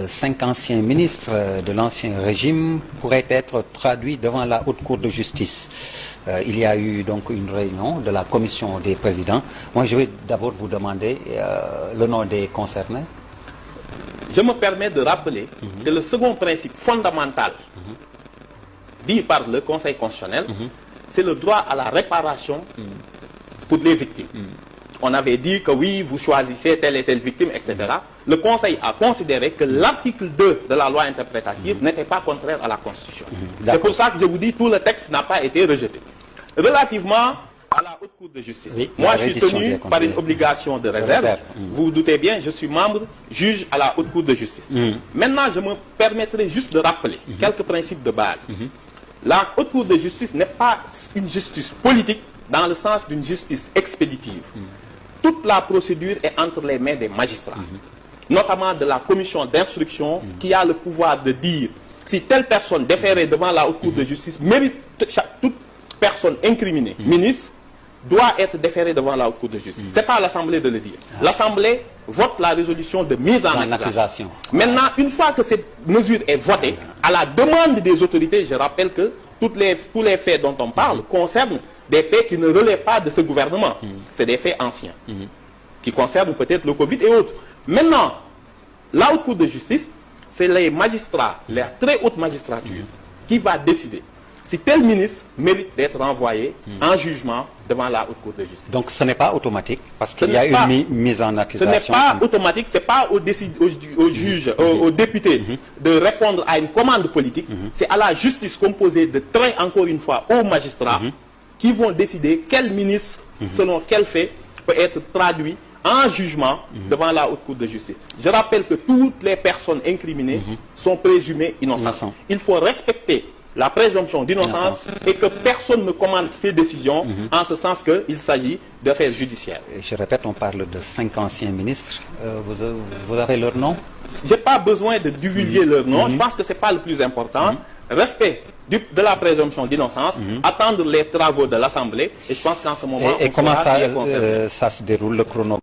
5 anciens ministres de l'ancien régime pourraient être traduits devant la Haute Cour de justice. Il y a eu donc une réunion de la commission des présidents. Moi, je vais d'abord vous demander le nom des concernés. Je me permets de rappeler que le second principe fondamental dit par le Conseil constitutionnel, c'est le droit à la réparation pour les victimes. On avait dit que oui, vous choisissez telle et telle victime, etc. Le Conseil a considéré que l'article 2 de la loi interprétative n'était pas contraire à la Constitution. C'est pour ça que je vous dis, tout le texte n'a pas été rejeté. Relativement à la Haute Cour de justice, oui, moi je suis tenu par une obligation de réserve. Vous vous doutez bien, je suis membre, juge à la Haute Cour de justice. Maintenant, je me permettrai juste de rappeler quelques principes de base. La Haute Cour de justice n'est pas une justice politique dans le sens d'une justice expéditive. Toute la procédure est entre les mains des magistrats, notamment de la commission d'instruction qui a le pouvoir de dire si telle personne déférée devant la Haute Cour de justice mérite, toute personne incriminée, ministre, doit être déférée devant la Haute Cour de justice. Ce n'est pas à l'Assemblée de le dire. L'Assemblée vote la résolution de mise en accusation. Maintenant, une fois que cette mesure est votée, à la demande des autorités, je rappelle que tous les faits dont on parle concernent des faits qui ne relèvent pas de ce gouvernement. C'est des faits anciens, qui concernent peut-être le Covid et autres. Maintenant, la Haute Cour de justice, c'est les magistrats, la très haute magistrature, qui va décider si tel ministre mérite d'être renvoyé en jugement devant la Haute Cour de justice. Donc ce n'est pas automatique, parce qu'il y a une mise en accusation. Ce n'est pas automatique, ce n'est pas au juge, au député de répondre à une commande politique. C'est à la justice composée de très, encore une fois, hauts magistrats qui vont décider quel ministre, selon quel fait, peut être traduit en jugement devant la Haute Cour de justice. Je rappelle que toutes les personnes incriminées sont présumées innocentes. Il faut respecter la présomption d'innocence et que personne ne commande ces décisions en ce sens qu'il s'agit d'affaires judiciaires. Je répète, on parle de 5 anciens ministres. Vous avez leur nom? Je n'ai pas besoin de divulguer leur nom. Je pense que ce n'est pas le plus important. Respect de la présomption d'innocence, attendre les travaux de l'Assemblée. Et je pense qu'en ce moment, et comment ça se déroule, le chrono?